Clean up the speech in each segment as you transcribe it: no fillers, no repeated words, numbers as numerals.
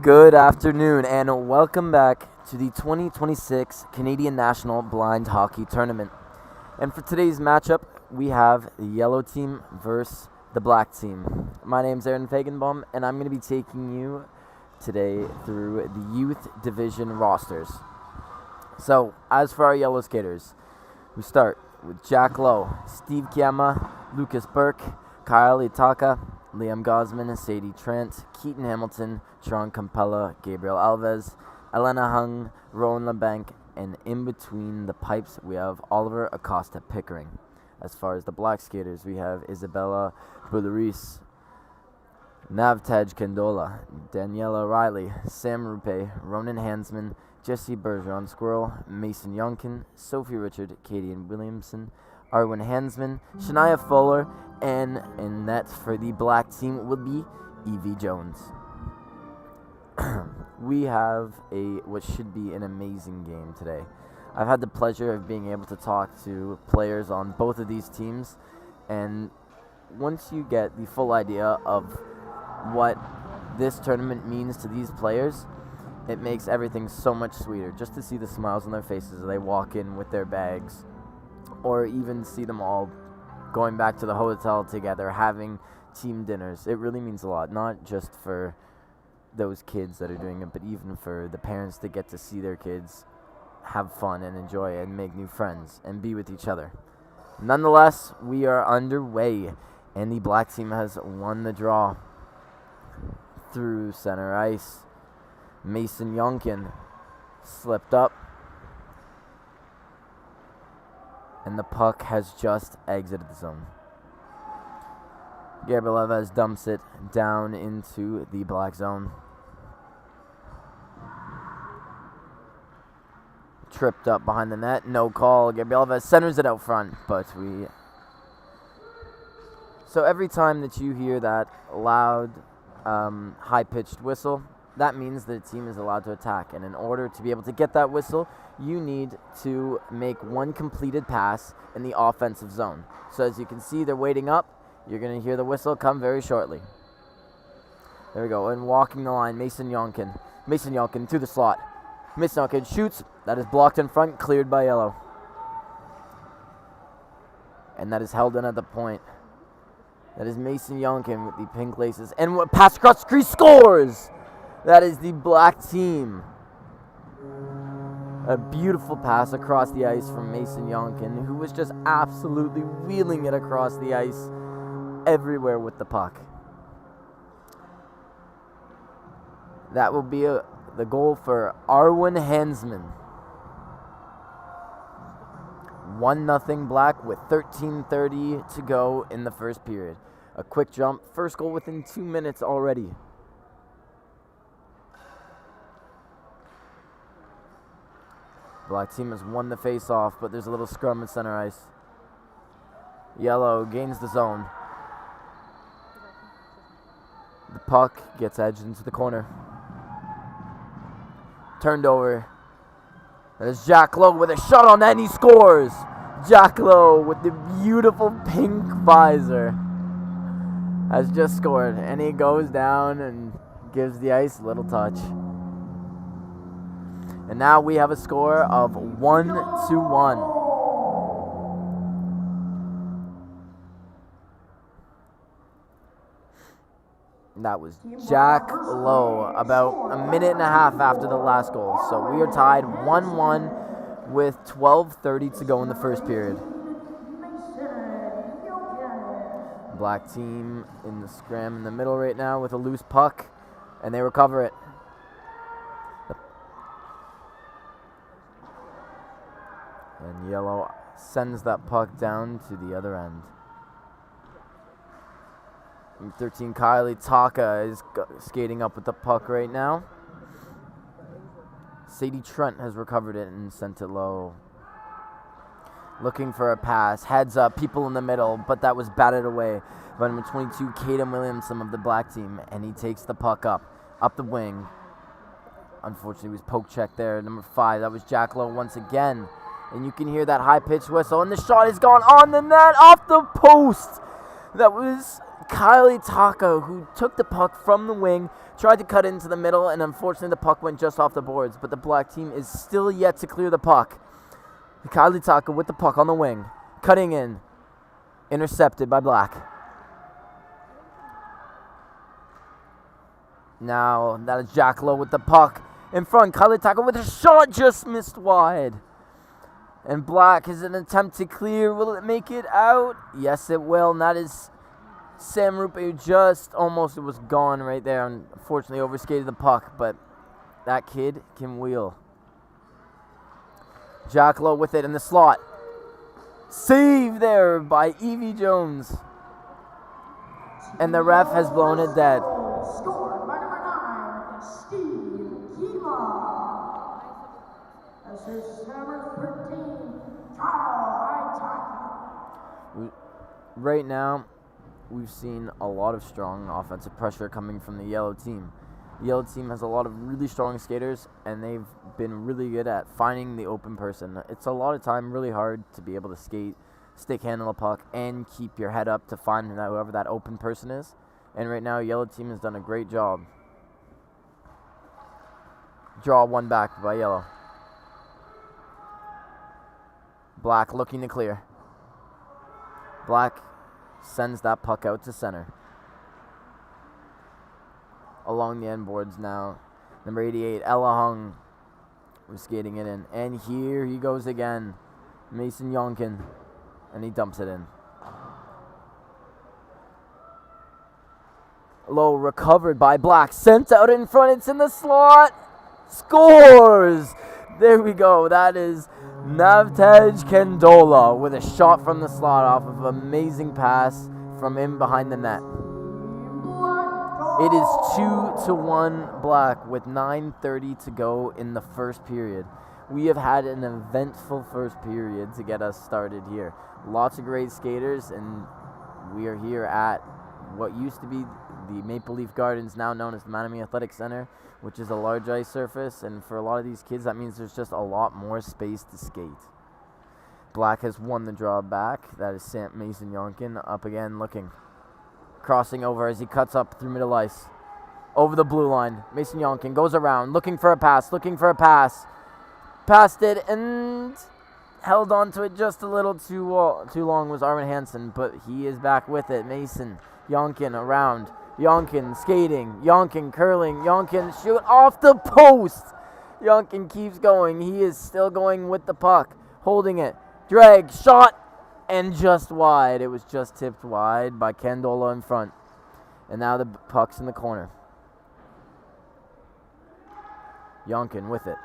Good afternoon and welcome back to the 2026 Canadian National Blind Hockey Tournament. And for today's matchup, we have the yellow team versus the black team. My name's Aaron Fagenbaum, and I'm going to be taking you today through the youth division rosters. So, as for our yellow skaters, we start with Jack Lowe, Steve Kiama, Lucas Burke, Kyle Itaka, Liam Gosman, Sadie Trent, Keaton Hamilton, Sean Campella, Gabriel Alves, Elena Hung, Rowan LeBanc, and in between the pipes, we have Oliver Acosta Pickering. As far as the black skaters, we have Isabella Boulouris, Navtaj Kendola, Daniela Riley, Sam Rupe, Ronan Hansman, Jesse Bergeron Squirrel, Mason Yonkin, Sophie Richard, Katie Williamson, Arwen Hansman, Shania Fuller, and in net for the black team will be Evie Jones. We have what should be an amazing game today. I've had the pleasure of being able to talk to players on both of these teams, and once you get the full idea of what this tournament means to these players, it makes everything so much sweeter just to see the smiles on their faces as they walk in with their bags, or even see them all going back to the hotel together, having team dinners. It really means a lot, not just for those kids that are doing it, but even for the parents to get to see their kids have fun and enjoy and make new friends and be with each other. Nonetheless, we are underway, and the black team has won the draw. Through center ice, Mason Yonkin slipped up, and the puck has just exited the zone. Gabriel Alves dumps it down into the black zone. Tripped up behind the net, no call. Gabriel Alves centers it out front, but So every time that you hear that loud, high-pitched whistle, that means the team is allowed to attack. And in order to be able to get that whistle, you need to make one completed pass in the offensive zone. So as you can see, they're waiting up. You're going to hear the whistle come very shortly. There we go. And walking the line, Mason Yonkin. Mason Yonkin to the slot. Mason Yonkin shoots. That is blocked in front, cleared by yellow. And that is held in at the point. That is Mason Yonkin with the pink laces. And pass across the crease, scores! That is the black team. A beautiful pass across the ice from Mason Yonkin, who was just absolutely wheeling it across the ice everywhere with the puck. That will be the goal for Arwen Hansman. 1-0 black with 13:30 to go in the first period. A quick jump, first goal within 2 minutes already. Black team has won the face-off, but there's a little scrum in center ice. Yellow gains the zone. The puck gets edged into the corner. Turned over. There's Jack Lowe with a shot on net, and he scores! Jack Lowe with the beautiful pink visor has just scored, and he goes down and gives the ice a little touch. And now we have a score of 1-1. That was Jack Lowe about a minute and a half after the last goal. So we are tied 1-1 with 12:30 to go in the first period. Black team in the scram in the middle right now with a loose puck, and they recover it. And yellow sends that puck down to the other end. 13 Kylie Taka is skating up with the puck right now. Sadie Trent has recovered it and sent it low. Looking for a pass. Heads up, people in the middle, but that was batted away by number 22, Kaden Williamson of the black team, and he takes the puck up the wing. Unfortunately, he was poke checked there. Number 5, that was Jack Lowe once again. And you can hear that high-pitched whistle, and the shot is gone on the net, off the post. That was Kylie Taka, who took the puck from the wing, tried to cut into the middle, and unfortunately the puck went just off the boards. But the black team is still yet to clear the puck. Kylie Taka with the puck on the wing, cutting in, intercepted by black. Now that is Jack Lowe with the puck in front. Kylie Taka with a shot, just missed wide. And black is an attempt to clear. Will it make it out? Yes, it will. And that is Sam Rupe, who just almost, it was gone right there. Unfortunately, overskated the puck, but that kid can wheel. Jack Lowe with it in the slot. Save there by Evie Jones. And the ref has blown it dead. Scored by number 9, Steve Kila. This is number 13, Kyle Itaka. Right now, we've seen a lot of strong offensive pressure coming from the yellow team. The yellow team has a lot of really strong skaters, and they've been really good at finding the open person. It's a lot of time really hard to be able to skate, stick handle a puck, and keep your head up to find whoever that open person is. And right now, yellow team has done a great job. Draw one back by yellow. Black looking to clear. Black sends that puck out to center. Along the end boards now. Number 88, Ella Hung was skating it in. And here he goes again. Mason Yonkin. And he dumps it in. Low recovered by Black. Sent out in front. It's in the slot. Scores! There we go. That is Navtej Kendola with a shot from the slot off of an amazing pass from in behind the net. It is 2-1 Black with 9:30 to go in the first period. We have had an eventful first period to get us started here. Lots of great skaters, and we are here at what used to be the Maple Leaf Gardens, now known as the Mattamy Athletic Center, which is a large ice surface, and for a lot of these kids, that means there's just a lot more space to skate. Black has won the draw back. That is Mason Yonkin up again, looking. Crossing over as he cuts up through middle ice. Over the blue line. Mason Yonkin goes around, looking for a pass. Passed it and held on to it just a little too long was Armin Hansen, but he is back with it. Mason Yonkin around. Yonkin skating. Yonkin curling. Yonkin shoot off the post. Yonkin keeps going. He is still going with the puck. Holding it. Drag. Shot. And just wide. It was just tipped wide by Kendola in front. And now the puck's in the corner. Yonkin with it.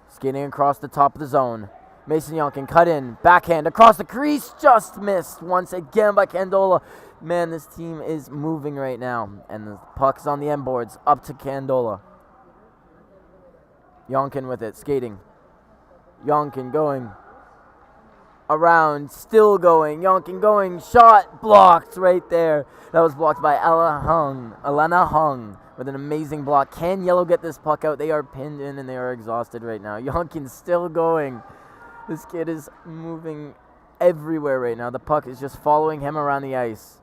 Skating across the top of the zone. Mason Yonkin cut in. Backhand across the crease. Just missed once again by Kendola. Man, this team is moving right now. And the puck's on the end boards. Up to Kendola. Yonkin with it. Skating. Yonkin going. Around, still going, Yonkin going, shot, blocked right there. That was blocked by Elena Hung with an amazing block. Can Yellow get this puck out? They are pinned in and they are exhausted right now. Yonkin still going. This kid is moving everywhere right now. The puck is just following him around the ice.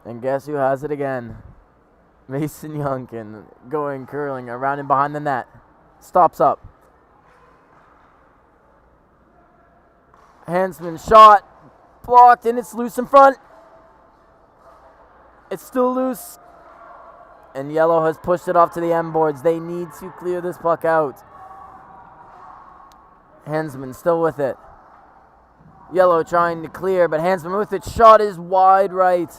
And guess who has it again? Mason Yonkin going, curling, around and behind the net. Stops up. Hansman shot, blocked, and it's loose in front. It's still loose. And Yellow has pushed it off to the end boards. They need to clear this puck out. Hansman still with it. Yellow trying to clear, but Hansman with it. Shot is wide right.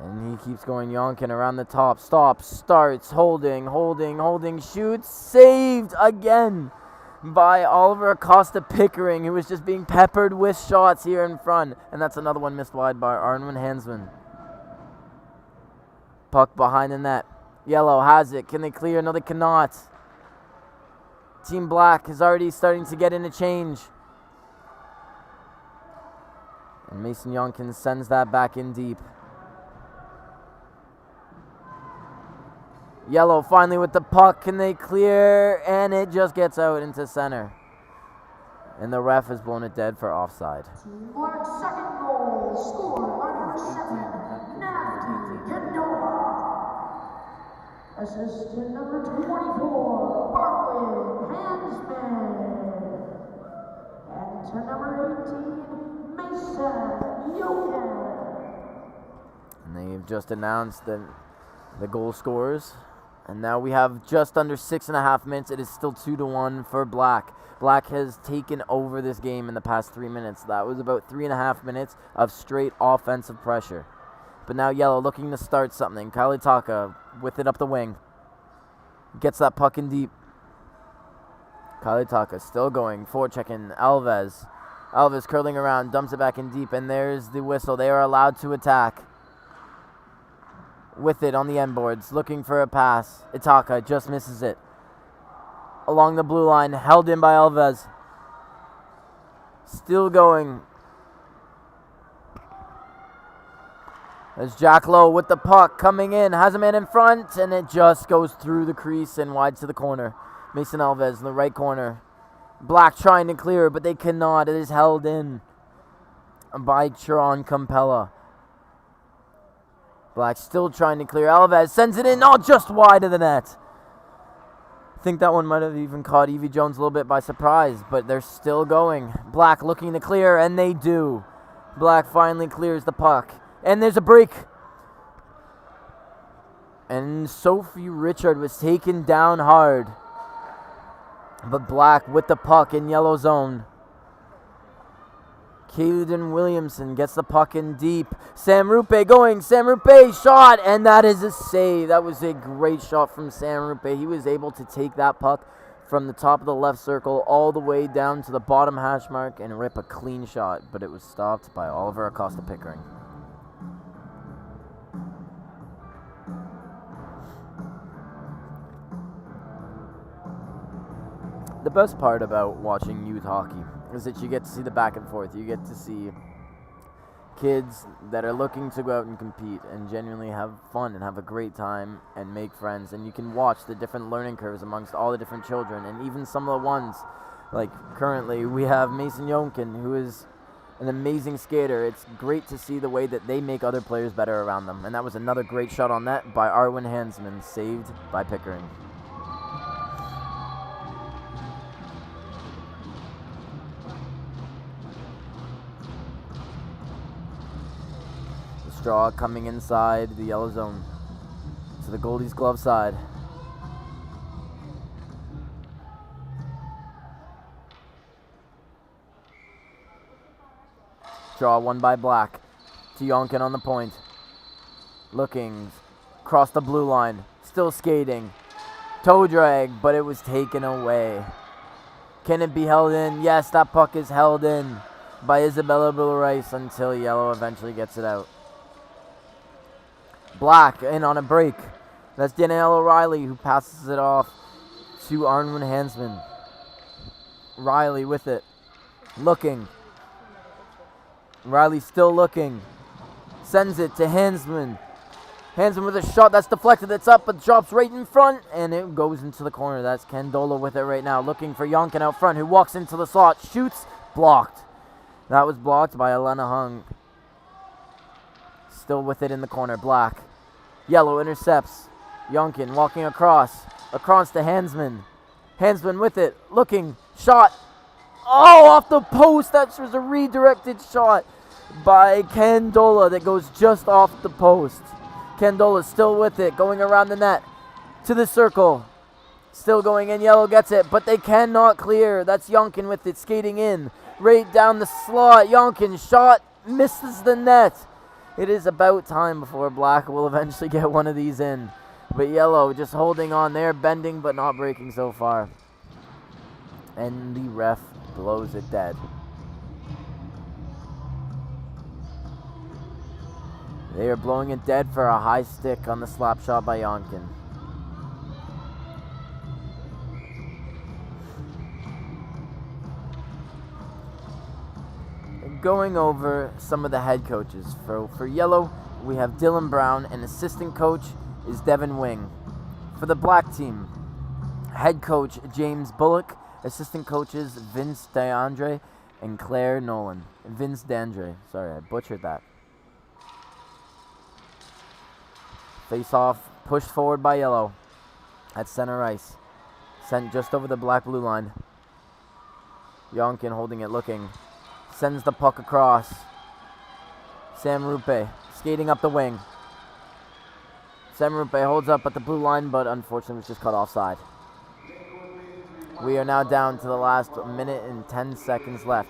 And he keeps going. Yonkin around the top. Stops, starts, holding, shoots. Saved again by Oliver Acosta Pickering, who was just being peppered with shots here in front. And that's another one missed wide by Armin Hansman. Puck behind the net. Yellow has it. Can they clear? No, they cannot. Team Black is already starting to get in a change. And Mason Yonkin sends that back in deep. Yellow finally with the puck. Can they clear? And it just gets out into center. And the ref has blown it dead for offside. Team Black's second goal, scored by number 7, Nafti Candola. Assistant number 24, Barwin Hansman. And to number 18, Mason Yoken. And they've just announced the goal scorers. And now we have just under 6.5 minutes. It is still 2-1 for Black. Black has taken over this game in the past 3 minutes. That was about 3.5 minutes of straight offensive pressure. But now Yellow looking to start something. Kalitaka with it up the wing. Gets that puck in deep. Kalitaka still going. Forechecking Alves. Alves curling around, dumps it back in deep, and there's the whistle. They are allowed to attack. With it on the end boards, looking for a pass. Itaka just misses it. Along the blue line, held in by Alves. Still going. There's Jack Lowe with the puck coming in. Has a man in front, and it just goes through the crease and wide to the corner. Mason Alves in the right corner. Black trying to clear, but they cannot. It is held in by Chiron Campella. Black still trying to clear. Alves sends it in, just wide of the net. I think that one might have even caught Evie Jones a little bit by surprise, but they're still going. Black looking to clear, and they do. Black finally clears the puck. And there's a break. And Sophie Richard was taken down hard. But Black with the puck in yellow zone. Caden Williamson gets the puck in deep. Sam Rupe going. Sam Rupe shot, and that is a save. That was a great shot from Sam Rupe. He was able to take that puck from the top of the left circle all the way down to the bottom hash mark and rip a clean shot, but it was stopped by Oliver Acosta Pickering. The best part about watching youth hockey is that you get to see the back and forth. You get to see kids that are looking to go out and compete and genuinely have fun and have a great time and make friends. And you can watch the different learning curves amongst all the different children. And even some of the ones, like currently we have Mason Yonkin, who is an amazing skater. It's great to see the way that they make other players better around them. And that was another great shot on net by Arwin Hansman, saved by Pickering. Straw coming inside the yellow zone to the Goldies glove side. Straw won by Black to Yonkin on the point. Looking across the blue line, still skating. Toe drag, but it was taken away. Can it be held in? Yes, that puck is held in by Isabella Rice until Yellow eventually gets it out. Black in on a break. That's Danielle O'Reilly who passes it off to Arwin Hansman. Riley with it. Looking. Riley still looking. Sends it to Hansman. Hansman with a shot that's deflected. It's up but drops right in front. And it goes into the corner. That's Candola with it right now. Looking for Yonkin out front who walks into the slot. Shoots. Blocked. That was blocked by Elena Hung. Still with it in the corner. Black. Yellow intercepts. Yonkin walking across. Across to Hansman. Hansman with it. Looking. Shot. Oh, off the post. That was a redirected shot by Candola that goes just off the post. Candola still with it. Going around the net. To the circle. Still going in. Yellow gets it. But they cannot clear. That's Yonkin with it. Skating in. Right down the slot. Yonkin shot. Misses the net. It is about time before Black will eventually get one of these in. But Yellow just holding on there, bending but not breaking so far. And the ref blows it dead. They are blowing it dead for a high stick on the slap shot by Yonkin. Going over some of the head coaches. For Yellow, we have Dylan Brown, and assistant coach is Devin Wing. For the Black team, head coach James Bullock, Assistant coaches Vince DeAndre and Claire Nolan. Vince DeAndre. Sorry, I butchered that. Face off, pushed forward by yellow at center ice. Sent just over the black-blue line. Yonkin holding it, looking. Sends the puck across. Sam Rupe skating up the wing. Sam Rupe holds up at the blue line, but unfortunately was just cut offside. We are now down to the last minute and 10 seconds left.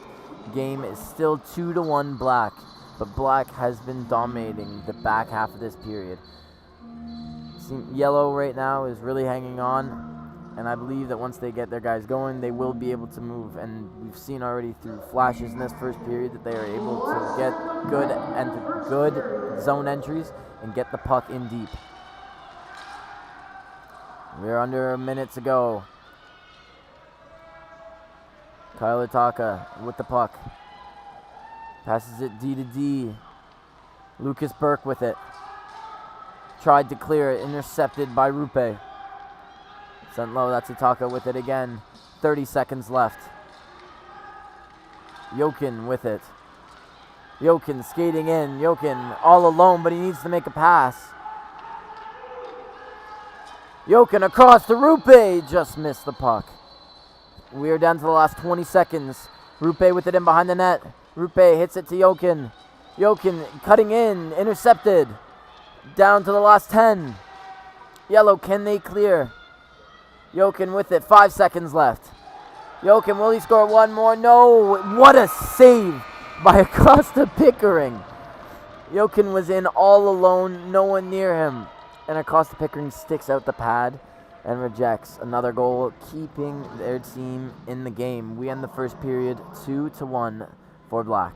Game is still 2-1 Black, but Black has been dominating the back half of this period. Yellow right now is really hanging on, and I believe that once they get their guys going, they will be able to move. And we've seen already through flashes in this first period that they are able to get good zone entries and get the puck in deep. We're under a minute to go. Kyle Itaka with the puck. Passes it D to D. Lucas Burke with it. Tried to clear it, intercepted by Rupe. Sent low, that's Itaka with it again. 30 seconds left. Jokin with it. Jokin skating in. Jokin all alone, but he needs to make a pass. Jokin across to Rupe. Just missed the puck. We are down to the last 20 seconds. Rupe with it in behind the net. Rupe hits it to Jokin. Jokin cutting in, intercepted. Down to the last 10. Yellow, can they clear? Jokin with it, 5 seconds left. Jokin, will he score one more? No, what a save by Acosta Pickering. Jokin was in all alone, no one near him. And Acosta Pickering sticks out the pad and rejects another goal, keeping their team in the game. We end the first period 2-1 for Black.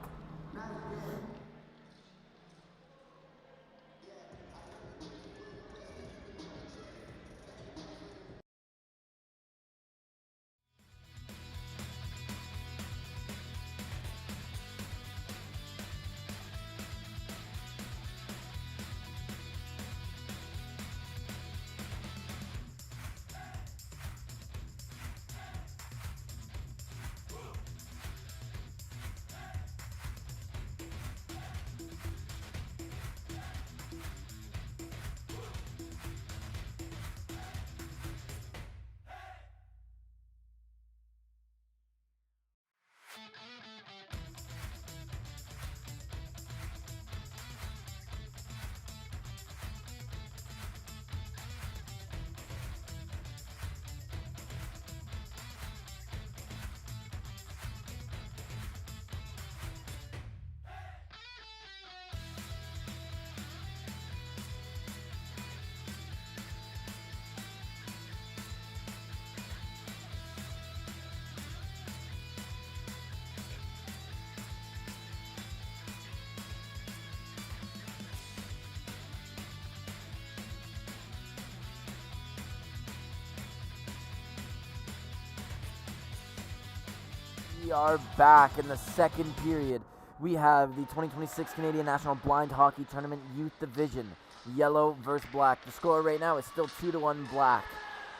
We are back in the second period. We have the 2026 Canadian National Blind Hockey Tournament Youth Division, yellow versus black. The score right now is still 2-1 Black.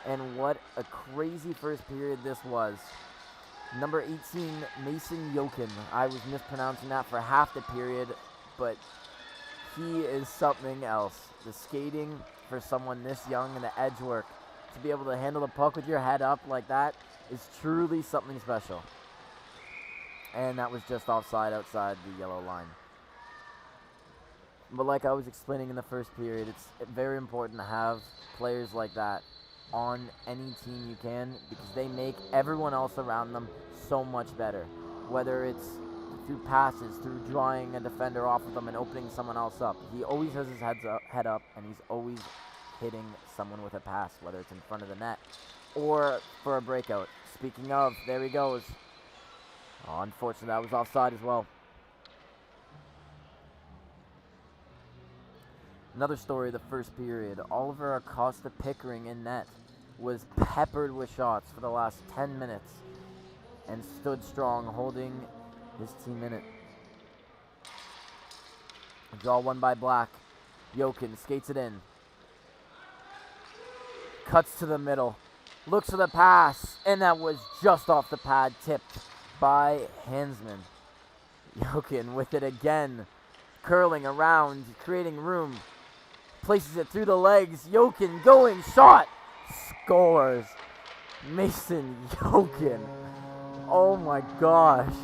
And what a crazy first period this was. Number 18, Mason Jokin. I was mispronouncing that for half the period, but he is something else. The skating for someone this young and the edge work, to be able to handle the puck with your head up like that is truly something special. And that was just offside outside the yellow line. But like I was explaining in the first period, it's very important to have players like that on any team you can, because they make everyone else around them so much better. Whether it's through passes, through drawing a defender off of them and opening someone else up. He always has his head up, and he's always hitting someone with a pass, whether it's in front of the net or for a breakout. Speaking of, there he goes. Oh, unfortunately, that was offside as well. Another story of the first period. Oliver Acosta Pickering in net was peppered with shots for the last 10 minutes and stood strong, holding his team in it. A draw won by Black. Jokin skates it in. Cuts to the middle. Looks for the pass, and that was just off the pad, tipped by Hansman. Jokin with it again, curling around, creating room. Places it through the legs. Jokin going, shot, scores. Mason Jokin. Oh my gosh.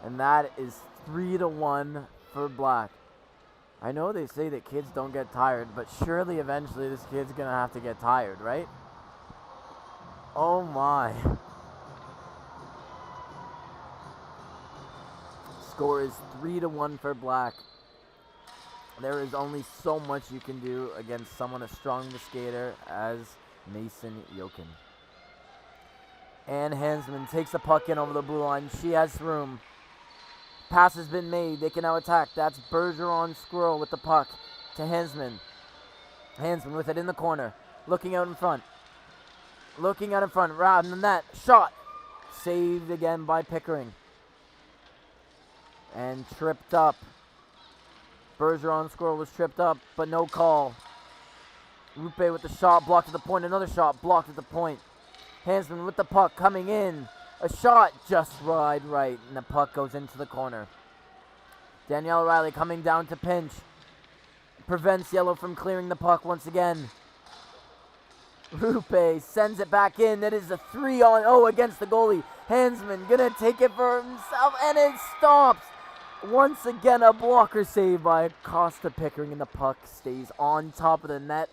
And that is 3-1 for Black. I know they say that kids don't get tired, but surely eventually this kid's gonna have to get tired, right? Oh my. Score is 3-1 for Black. There is only so much you can do against someone as strong a skater as Mason Jokin. And Hansman takes the puck in over the blue line. She has room. Pass has been made. They can now attack. That's Bergeron Squirrel with the puck to Hansman. Hansman with it in the corner. Looking out in front. Looking out in front. Round the net. Shot. Saved again by Pickering. And tripped up. Bergeron Squirrel was tripped up, but no call. Rupe with the shot. Blocked at the point. Another shot. Blocked at the point. Hansman with the puck coming in. A shot just right, and the puck goes into the corner. Danielle Riley coming down to pinch. Prevents Yellow from clearing the puck once again. Rupe sends it back in. That is a 3-on-0 against the goalie. Hansman gonna take it for himself, and it stops. Once again, a blocker save by Costa Pickering, and the puck stays on top of the net,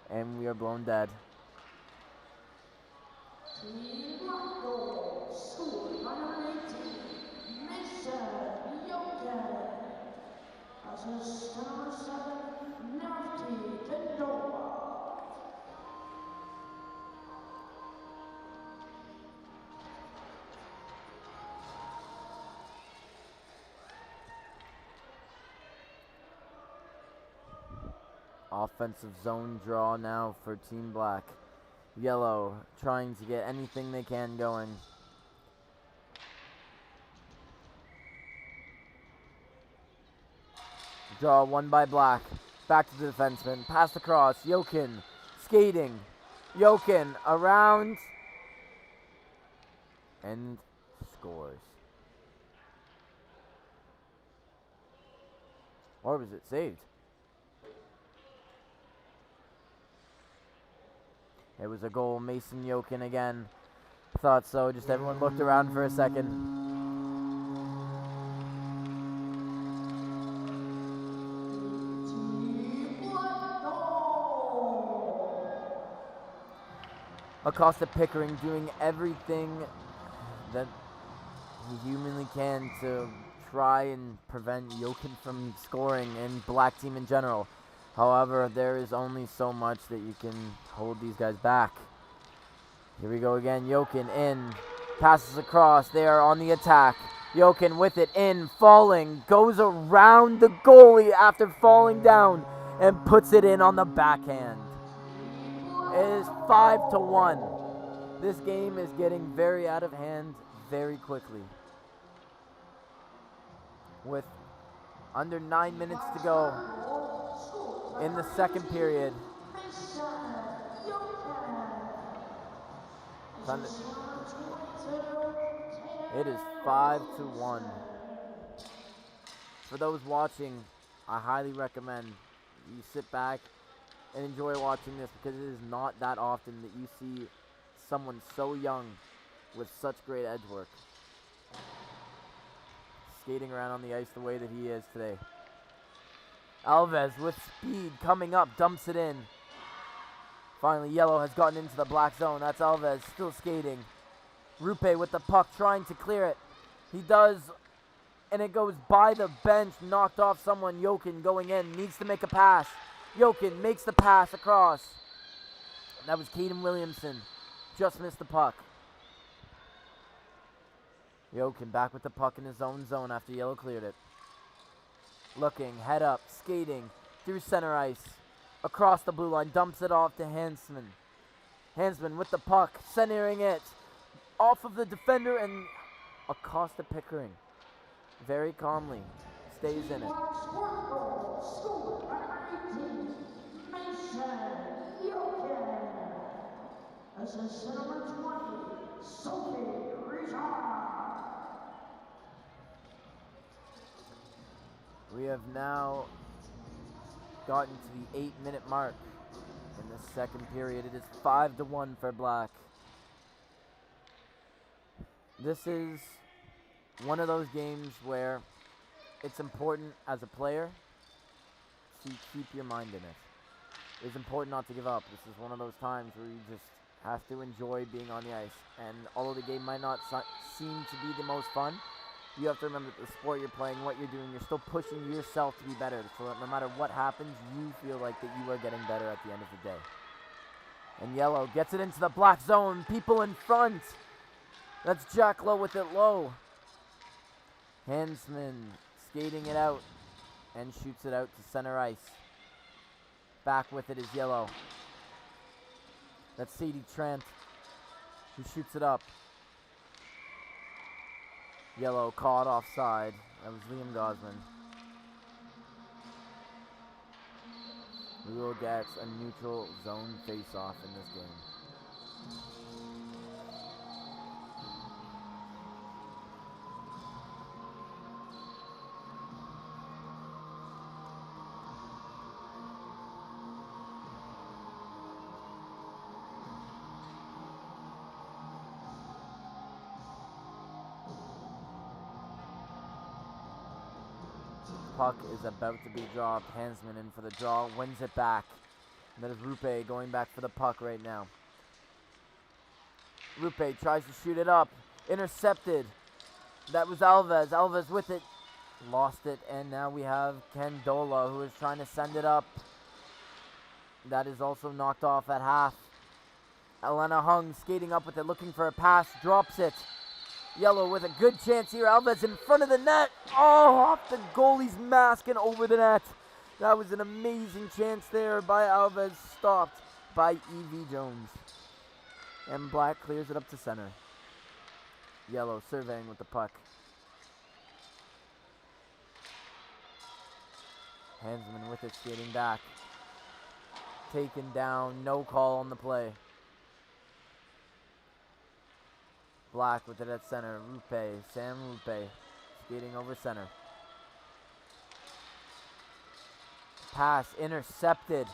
and we are blown dead. Offensive zone draw now for Team Black. Yellow trying to get anything they can going. Draw won by Black. Back to the defenseman. Pass across. Jokin skating. Jokin around. And scores. Or was it saved? It was a goal. Mason Jokin again. Thought so. Just everyone looked around for a second. Acosta Pickering doing everything that he humanly can to try and prevent Jokin from scoring and Black team in general. However, there is only so much that you can hold these guys back. Here we go again. Jokin in. Passes across. They are on the attack. Jokin with it in. Falling. Goes around the goalie after falling down. And puts it in on the backhand. It is 5-1. This game is getting very out of hand very quickly. With under 9 minutes to go in the second period. It is 5-1. For those watching, I highly recommend you sit back and enjoy watching this, because it is not that often that you see someone so young with such great edge work skating around on the ice the way that he is today. Alves with speed coming up, dumps it in. Finally, Yellow has gotten into the Black zone. That's Alves still skating. Rupe with the puck trying to clear it. He does, and it goes by the bench, knocked off someone. Jokin going in, needs to make a pass. Jokin makes the pass across. That was Caden Williamson. Just missed the puck. Jokin back with the puck in his own zone after Yellow cleared it. Looking, head up, skating, through center ice, across the blue line, dumps it off to Hansman. Hansman with the puck, centering it, off of the defender, and Acosta Pickering very calmly stays in it. Black's fourth goal scored by number 18, Mason Yokin. Assist to number 20, Sophie Richard. We have now gotten to the 8-minute mark in the second period. It is 5-1 for Black. This is one of those games where it's important as a player to keep your mind in it. It's important not to give up. This is one of those times where you just have to enjoy being on the ice. And although the game might not seem to be the most fun, you have to remember that the sport you're playing, what you're doing, you're still pushing yourself to be better. So that no matter what happens, you feel like that you are getting better at the end of the day. And Yellow gets it into the Black zone. People in front. That's Jack Lowe with it low. Hansman skating it out and shoots it out to center ice. Back with it is Yellow. That's Sadie Trent who shoots it up. Yellow caught offside. That was Liam Gosman. We will get a neutral zone face-off in this game. Puck is about to be dropped. Hansman in for the draw, wins it back. That is Rupe going back for the puck right now. Rupe tries to shoot it up. Intercepted. That was Alves. Alves with it. Lost it. And now we have Candola who is trying to send it up. That is also knocked off at half. Elena Hung skating up with it, looking for a pass. Drops it. Yellow with a good chance here. Alves in front of the net. Oh, off the goalie's mask and over the net. That was an amazing chance there by Alves, stopped by E.V. Jones. And Black clears it up to center. Yellow surveying with the puck. Hansman with it, skating back. Taken down, no call on the play. Black with it at center. Rupe, Sam Rupe, skating over center. Pass intercepted.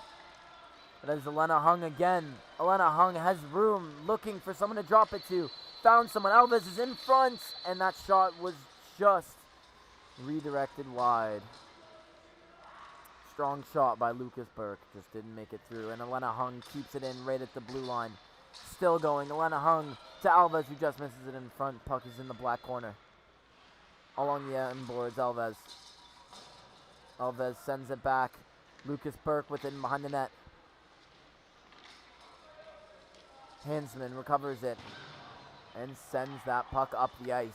That is Elena Hung again. Elena Hung has room, looking for someone to drop it to. Found someone. Alves is in front, and that shot was just redirected wide. Strong shot by Lucas Burke, just didn't make it through. And Elena Hung keeps it in right at the blue line. Still going. Elena Hung to Alves, who just misses it in front. Puck is in the Black corner. Along the end boards, Alves. Alves sends it back. Lucas Burke with it behind the net. Hansman recovers it and sends that puck up the ice.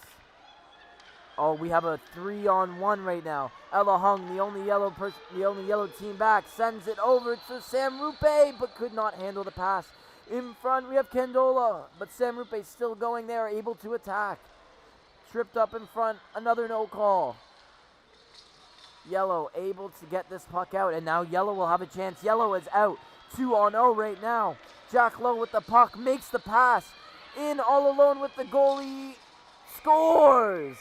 Oh, we have a 3-on-1 right now. Ella Hung, the only yellow team back, sends it over to Sam Rupe, but could not handle the pass. In front, we have Candola, but Sam Rupe still going there, able to attack. Tripped up in front, another no call. Yellow able to get this puck out, and now Yellow will have a chance. Yellow is out, 2-on-0 right now. Jack Lowe with the puck, makes the pass. In all alone with the goalie, scores!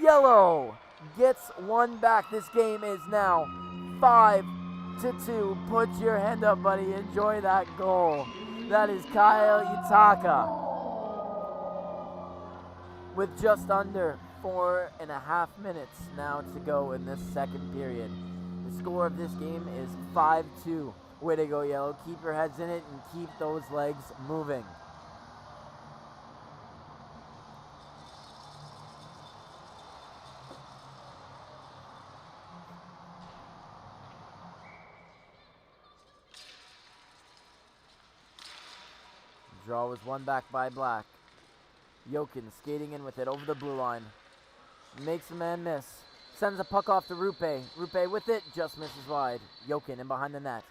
Yellow gets one back. This game is now 5-2. Put your hand up, buddy. Enjoy that goal. That is Kyle Yutaka with just under 4.5 minutes now to go in this second period. The score of this game is 5-2. Way to go, Yellow. Keep your heads in it and keep those legs moving. Draw was won back by Black. Yokin skating in with it over the blue line. Makes a man miss. Sends a puck off to Rupe. Rupe with it, just misses wide. Yokin in behind the net.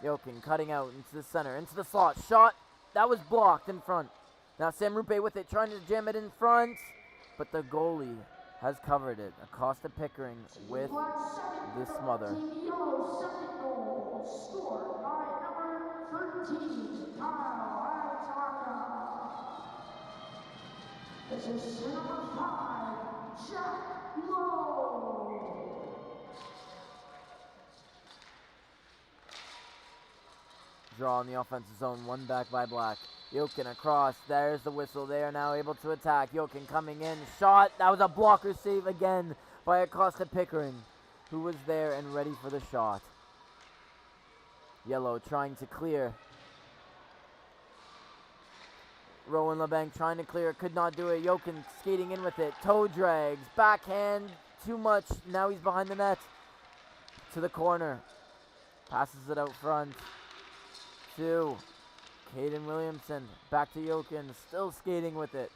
Yokin cutting out into the center, into the slot. Shot, that was blocked in front. Now Sam Rupe with it, trying to jam it in front. But the goalie has covered it. Acosta Pickering with the smother. Team Yellow second goal scored by number 13, Kyle Ataka. This is number 5, Jack Lowe. Draw in the offensive zone, one back by Black. Jokin across, there's the whistle. They are now able to attack. Jokin coming in, shot. That was a blocker save again by Acosta Pickering, who was there and ready for the shot. Yellow trying to clear. Rowan LeBanc trying to clear, could not do it. Jokin skating in with it. Toe drags, backhand, too much. Now he's behind the net. To the corner. Passes it out front. To Caden Williamson. Back to Jokin, still skating with it.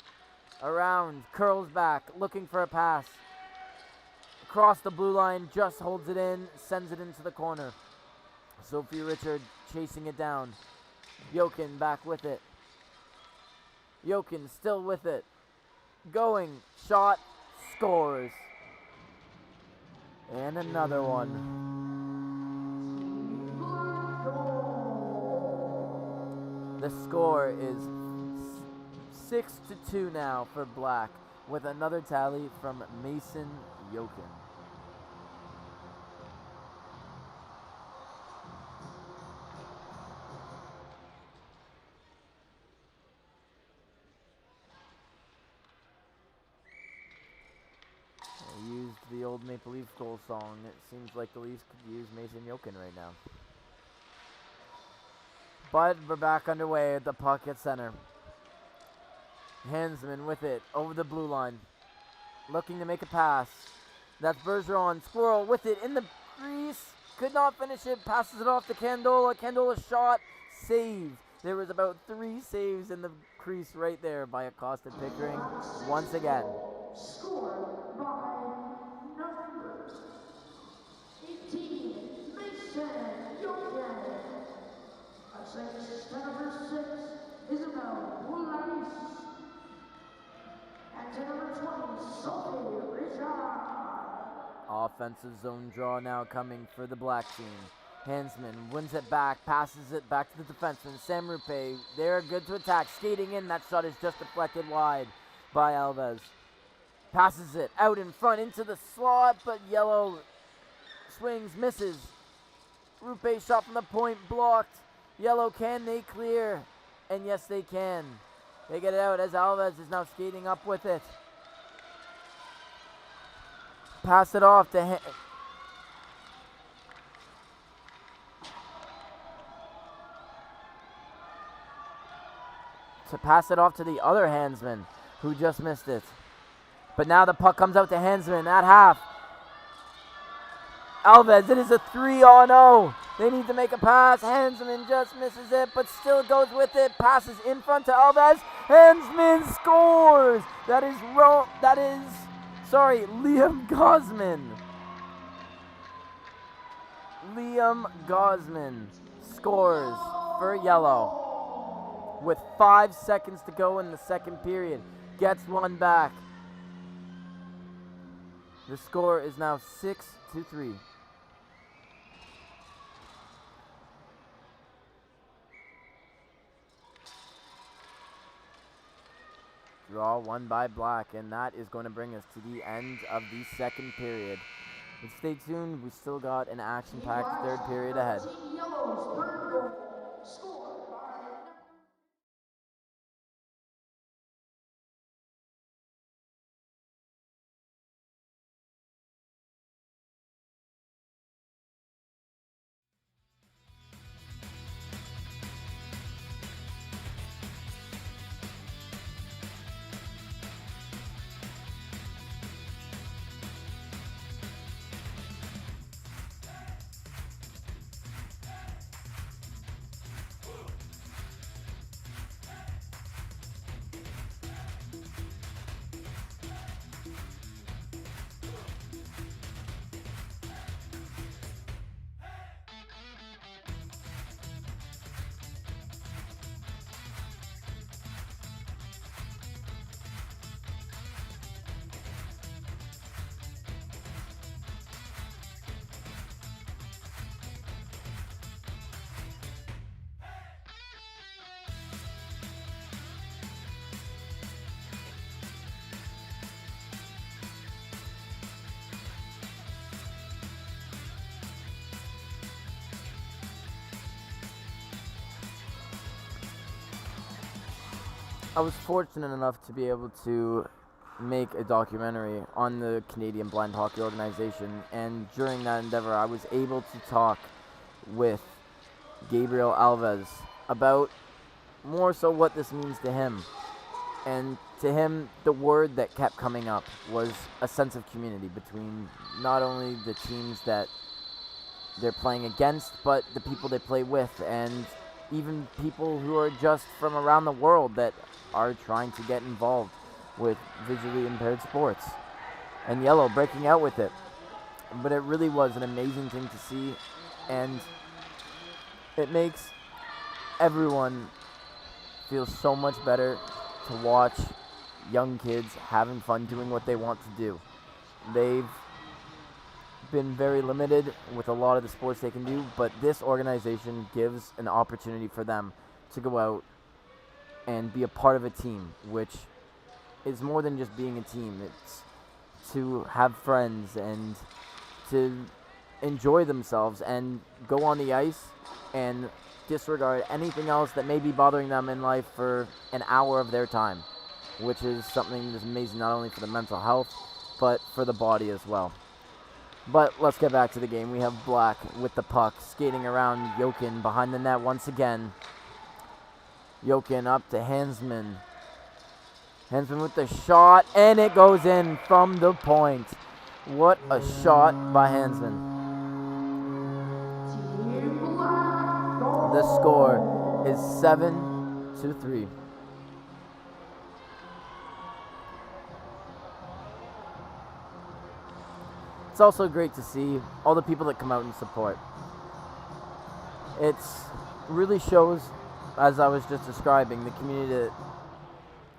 Around, curls back, looking for a pass. Across the blue line, just holds it in, sends it into the corner. Sophie Richard chasing it down. Jokin back with it. Jokin still with it. Going, shot, scores. And another one. The score is 6-2 now for Black, with another tally from Mason Jokin. They used the old Maple Leaf goal song. It seems like the Leafs could use Mason Jokin right now. But we're back underway at the puck at center. Hansman with it over the blue line. Looking to make a pass. That's Bergeron. Squirrel with it in the crease. Could not finish it. Passes it off to Candola. Candola shot. Saved. There was about 3 saves in the crease right there by Acosta Pickering. Once again. Scored by number 18, Mason Jokin. Assist number 6, Isabel Boulais. And to number 20, Sophie Richard. Offensive zone draw now coming for the Black team. Hansman wins it back, passes it back to the defenseman. Sam Rupe, they're good to attack. Skating in, that shot is just deflected wide by Alves. Passes it out in front into the slot, but Yellow swings, misses. Rupe shot from the point, blocked. Yellow, can they clear? And yes, they can. They get it out as Alves is now skating up with it. Pass it off to pass it off to the other Hansman, who just missed it. But now the puck comes out to Hansman at half. Alves, it is a 3-on-0. They need to make a pass. Hansman just misses it, but still goes with it. Passes in front to Alves. Hansman scores. That is Liam Gosman. Liam Gosman scores for Yellow with 5 seconds to go in the second period. Gets one back. The score is now 6-3. Draw one by Black, and that is going to bring us to the end of the second period. But stay tuned, we still got an action-packed third period ahead. Team Yellow's third goal scored by I was fortunate enough to be able to make a documentary on the Canadian Blind Hockey Organization, and during that endeavor, I was able to talk with Gabriel Alves about more so what this means to him. And to him, the word that kept coming up was a sense of community between not only the teams that they're playing against, but the people they play with, and even people who are just from around the world that are trying to get involved with visually impaired sports. And Yellow breaking out with it. But it really was an amazing thing to see, and it makes everyone feel so much better to watch young kids having fun doing what they want to do. They've been very limited with a lot of the sports they can do, but this organization gives an opportunity for them to go out and be a part of a team, which is more than just being a team. It's to have friends and to enjoy themselves and go on the ice and disregard anything else that may be bothering them in life for an hour of their time, which is something that's amazing not only for the mental health, but for the body as well. But let's get back to the game. We have Black with the puck, skating around Jokin behind the net once again. Jokin up to Hansman. Hansman with the shot, and it goes in from the point. What a shot by Hansman. The score is 7-3. It's also great to see all the people that come out and support. It really shows, as I was just describing, the community that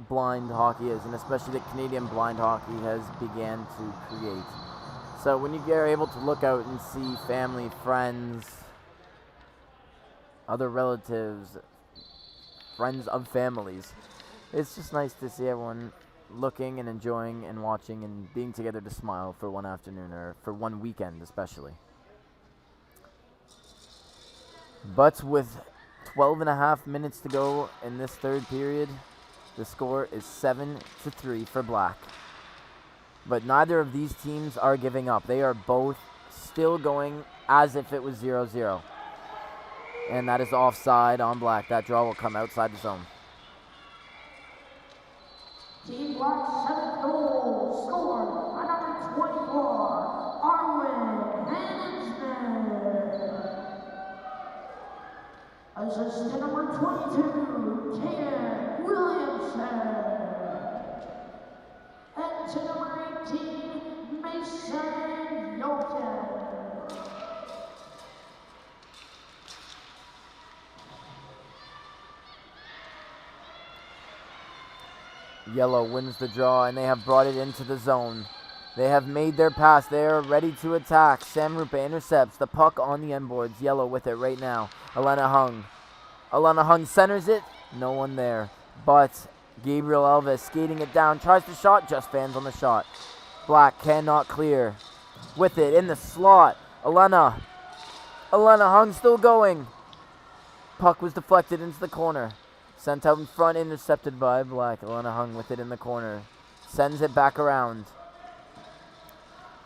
blind hockey is, and especially that Canadian blind hockey has began to create. So when you are able to look out and see family, friends, other relatives, friends of families, it's just nice to see everyone looking and enjoying and watching and being together to smile for one afternoon or for one weekend especially. But with 12 and a half minutes to go in this third period, the score is 7-3 for Black. But neither of these teams are giving up. They are both still going as if it was 0-0. And that is offside on Black. That draw will come outside the zone. Team Black's 7th goal, scored by number 24, Arwen Hansman. Assist to number 22, Kaden Williamson. And to number 18, Mason Jokin. Yellow wins the draw, and they have brought it into the zone. They have made their pass. They are ready to attack. Sam Rupe intercepts the puck on the end boards. Yellow with it right now. Alana Hung. Alana Hung centers it. No one there. But Gabriel Alves skating it down. Tries the shot. Just fans on the shot. Black cannot clear. With it in the slot. Alana Hung still going. Puck was deflected into the corner. Sent out in front, intercepted by Black. Alana Hung with it in the corner. Sends it back around.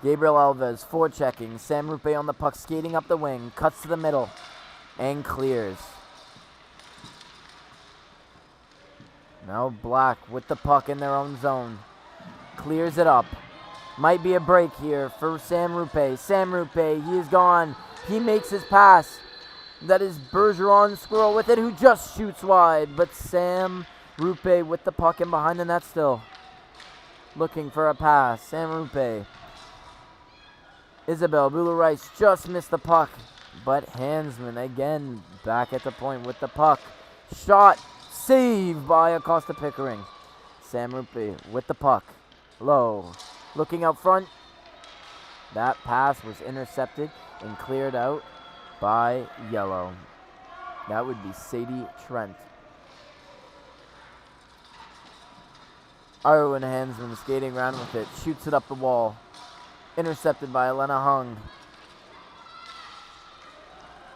Gabriel Alves forechecking. Sam Rupe on the puck, skating up the wing. Cuts to the middle. And clears. Now Black with the puck in their own zone. Clears it up. Might be a break here for Sam Rupe. Sam Rupe, he is gone. He makes his pass. That is Bergeron Squirrel with it, who just shoots wide. But Sam Rupe with the puck in behind the net still. Looking for a pass. Sam Rupe. Isabel Bula-Rice just missed the puck. But Hansman again back at the point with the puck. Shot. Saved by Acosta Pickering. Sam Rupe with the puck. Low. Looking out front. That pass was intercepted and cleared out by Yellow. That would be Sadie Trent. Arwen Hansman skating around with it. Shoots it up the wall. Intercepted by Alana Hung.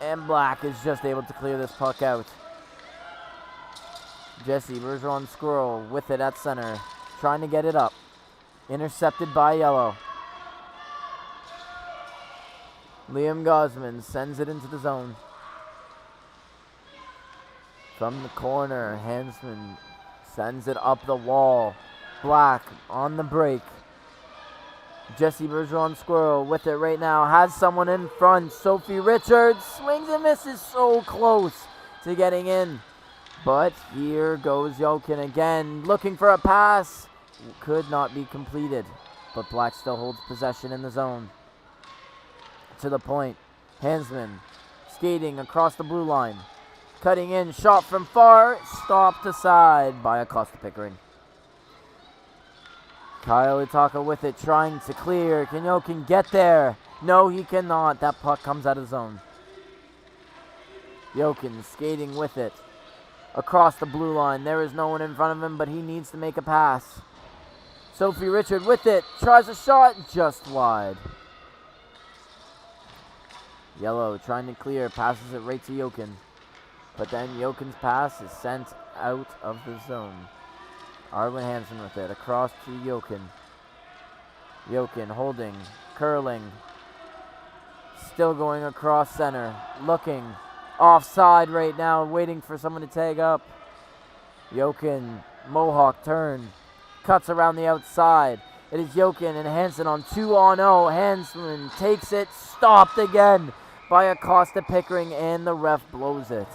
And Black is just able to clear this puck out. Jesse Bergeron Squirrel with it at center, trying to get it up. Intercepted by Yellow. Liam Gosman sends it into the zone. From the corner, Hansman sends it up the wall. Black on the break. Jesse Bergeron Squirrel with it right now. Has someone in front. Sophie Richards swings and misses, so close to getting in. But here goes Jokin again, looking for a pass. Could not be completed. But Black still holds possession in the zone. To the point. Hansman skating across the blue line. Cutting in, shot from far. Stopped aside by Acosta Pickering. Kyle Itaka with it, trying to clear. Can Jokin get there? No, he cannot. That puck comes out of zone. Jokin skating with it. Across the blue line. There is no one in front of him, but he needs to make a pass. Sophie Richard with it. Tries a shot, just wide. Yellow trying to clear. Passes it right to Jokin. But then Jokin's pass is sent out of the zone. Arwen Hansen with it. Across to Jokin. Jokin holding. Curling. Still going across center. Looking. Offside right now. Waiting for someone to tag up. Jokin. Mohawk turn. Cuts around the outside. It is Jokin and Hansen on 2-on-0. Hansen takes it. Stopped again by Acosta Pickering, and the ref blows it.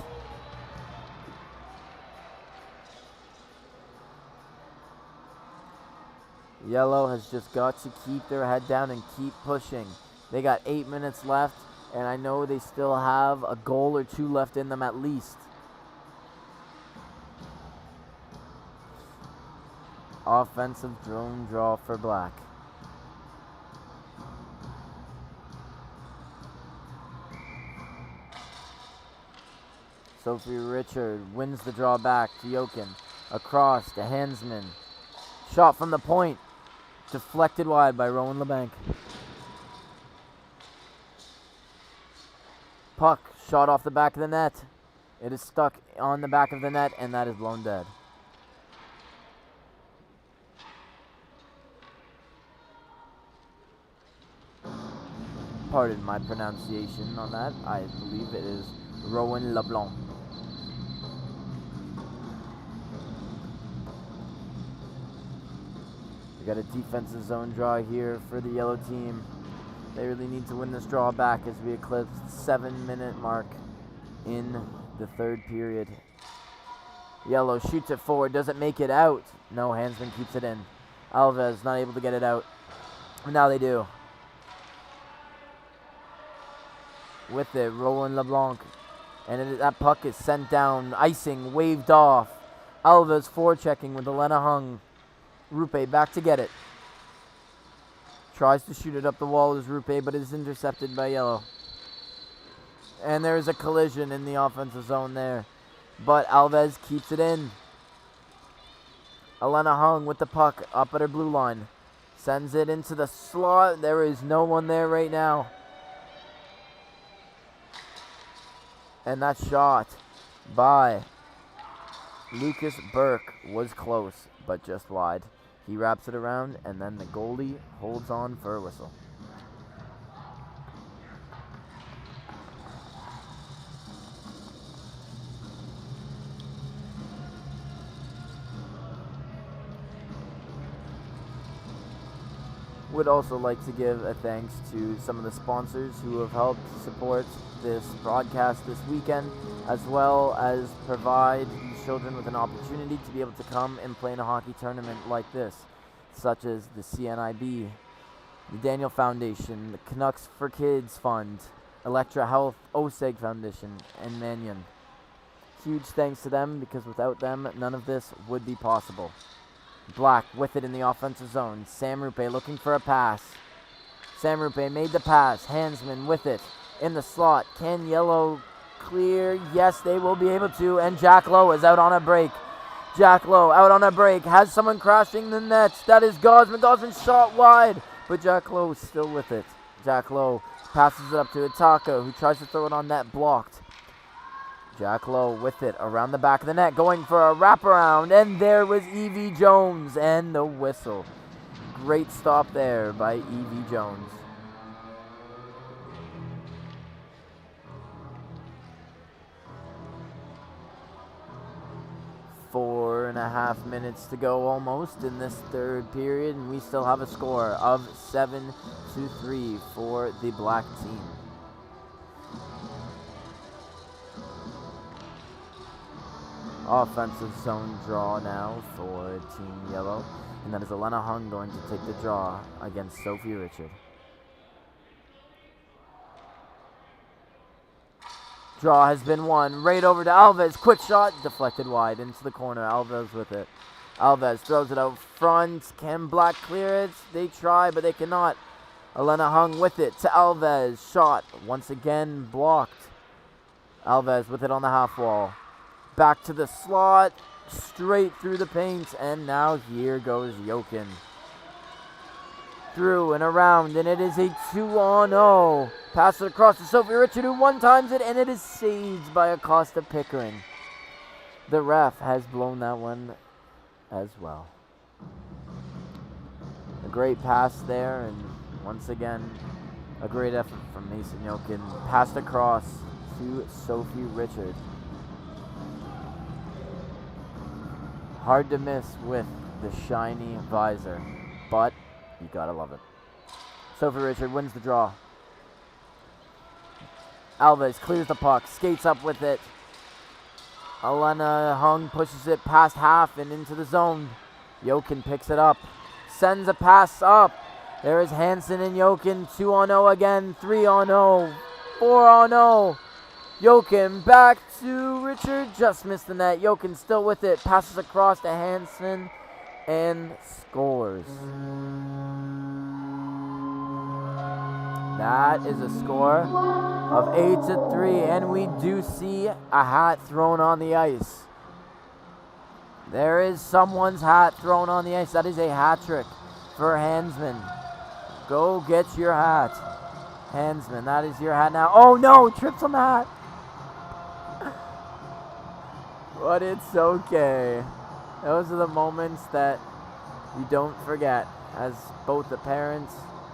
Yellow has just got to keep their head down and keep pushing. They got 8 minutes left, and I know they still have a goal or two left in them at least. Offensive drone draw for Black. Sophie Richard wins the draw back to Jokin. Across to Hansman. Shot from the point. Deflected wide by Rowan LeBanc. Puck shot off the back of the net. It is stuck on the back of the net, and that is blown dead. Pardon my pronunciation on that. I believe it is Rowan LeBlanc. We got a defensive zone draw here for the yellow team. They really need to win this draw back as we eclipse the 7-minute mark in the third period. Yellow shoots it forward, doesn't make it out. No, Hansman keeps it in. Alves not able to get it out. Now they do. With it, Roland LeBlanc. And that puck is sent down, icing, waved off. Alves forechecking with Elena Hung. Rupe back to get it. Tries to shoot it up the wall as Rupe, but is intercepted by Yellow. And there's a collision in the offensive zone there. But Alves keeps it in. Elena Hung with the puck up at her blue line. Sends it into the slot. There is no one there right now. And that shot by Lucas Burke was close, but just wide. He wraps it around, and then the goalie holds on for a whistle. Would also like to give a thanks to some of the sponsors who have helped support this broadcast this weekend, as well as provide children with an opportunity to be able to come and play in a hockey tournament like this, such as the CNIB, the Daniel Foundation, the Canucks for Kids Fund, Electra Health, OSEG Foundation, and Mannion. Huge thanks to them, because without them, none of this would be possible. Black with it in the offensive zone. Sam Rupe looking for a pass. Sam Rupe made the pass. Hansman with it in the slot. Can Yellow clear? Yes, they will be able to. And Jack Lowe is out on a break. Jack Lowe out on a break. Has someone crashing the net. That is Gosman. Gosman shot wide. But Jack Lowe is still with it. Jack Lowe passes it up to Itaka, who tries to throw it on net, blocked. Jack Lowe with it around the back of the net, going for a wraparound, and there was Evie Jones and the whistle. Great stop there by Evie Jones. Four and a half minutes to go almost in this third period, and we still have a score of 7-3 for the black team. Offensive zone draw now for Team Yellow, and that is Elena Hung going to take the draw against Sophie Richard. Draw has been won. Right over to Alves. Quick shot. Deflected wide into the corner. Alves with it. Alves throws it out front. Can Black clear it? They try, but they cannot. Elena Hung with it to Alves. Shot. Once again blocked. Alves with it on the half wall. Back to the slot. Straight through the paint. And now here goes Jokin. Through and around, and it is a 2-on-0. Pass it across to Sophie Richard, who one-times it, and it is saved by Acosta Pickering. The ref has blown that one as well. A great pass there, and once again, a great effort from Mason Jokin. Passed across to Sophie Richard. Hard to miss with the shiny visor, but you gotta love it. Sophie Richard wins the draw. Alves clears the puck, skates up with it. Elena Hung pushes it past half and into the zone. Jokin picks it up, sends a pass up. There is Hansen and Jokin, 2-on-0 again, 3-on-0, 4-on-0. Jokin back to Richard, just missed the net. Jokin still with it, passes across to Hansen and scores. That is a score of 8-3, and we do see a hat thrown on the ice. There is someone's hat thrown on the ice. That is a hat trick for Hansman. Go get your hat. Hansman, that is your hat now. Oh no, trips on the hat. But it's okay. Those are the moments that you don't forget as both a parent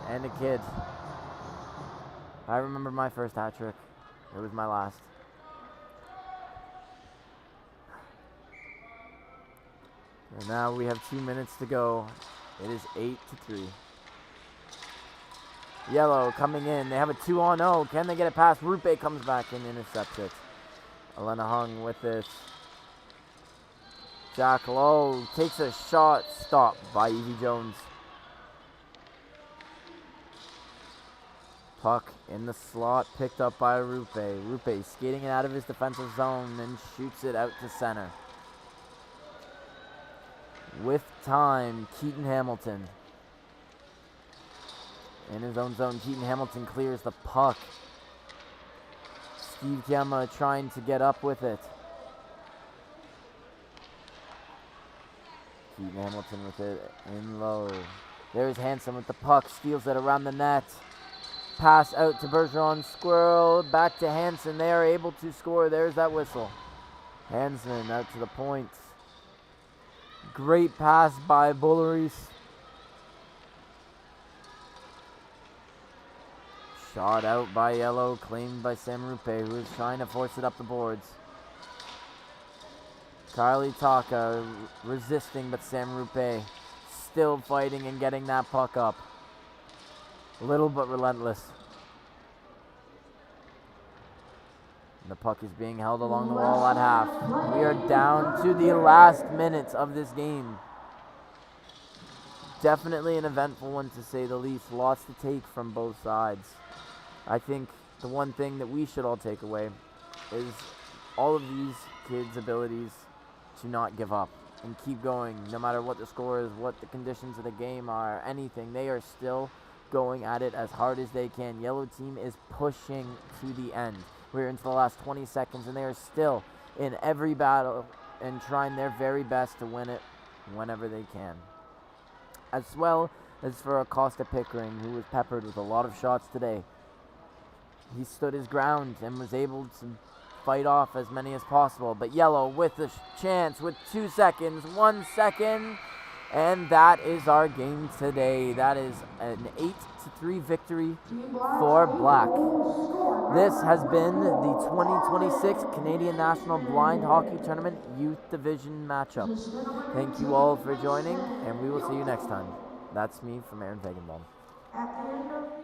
and a kid. I remember my first hat trick. It was my last. And now we have 2 minutes to go. It is 8-3. Yellow coming in. They have a 2-on-0. Can they get it past? Rupe comes back and intercepts it. Elena Hung with this. Jack Lowe takes a shot. Stopped by Evie Jones. Puck in the slot, picked up by Rupe. Rupe skating it out of his defensive zone and shoots it out to center. With time, Keaton Hamilton. In his own zone, Keaton Hamilton clears the puck. Steve Gemma trying to get up with it. Keaton Hamilton with it in low. There's Hansen with the puck, steals it around the net. Pass out to Bergeron, Squirrel, back to Hansen. They are able to score. There's that whistle. Hansen out to the point. Great pass by Boulerice. Shot out by Yellow, claimed by Sam Rupe, who is trying to force it up the boards. Carly Taka resisting, but Sam Rupe still fighting and getting that puck up. Little but relentless. And the puck is being held along the wall at half. We are down to the last minutes of this game. Definitely an eventful one to say the least. Lots to take from both sides. I think the one thing that we should all take away is all of these kids' abilities to not give up and keep going no matter what the score is, what the conditions of the game are, anything. They are still going at it as hard as they can. Yellow team is pushing to the end. We're into the last 20 seconds, and they are still in every battle and trying their very best to win it whenever they can. As well as for Acosta Pickering, who was peppered with a lot of shots today. He stood his ground and was able to fight off as many as possible. But yellow with the chance with 2 seconds, 1 second, and that is our game today. That is an 8-3 victory for black. This has been the 2026 Canadian National Blind Hockey Tournament Youth Division matchup. Thank you all for joining, and we will see you next time. That's me from Aaron Fagenbaum. At the end of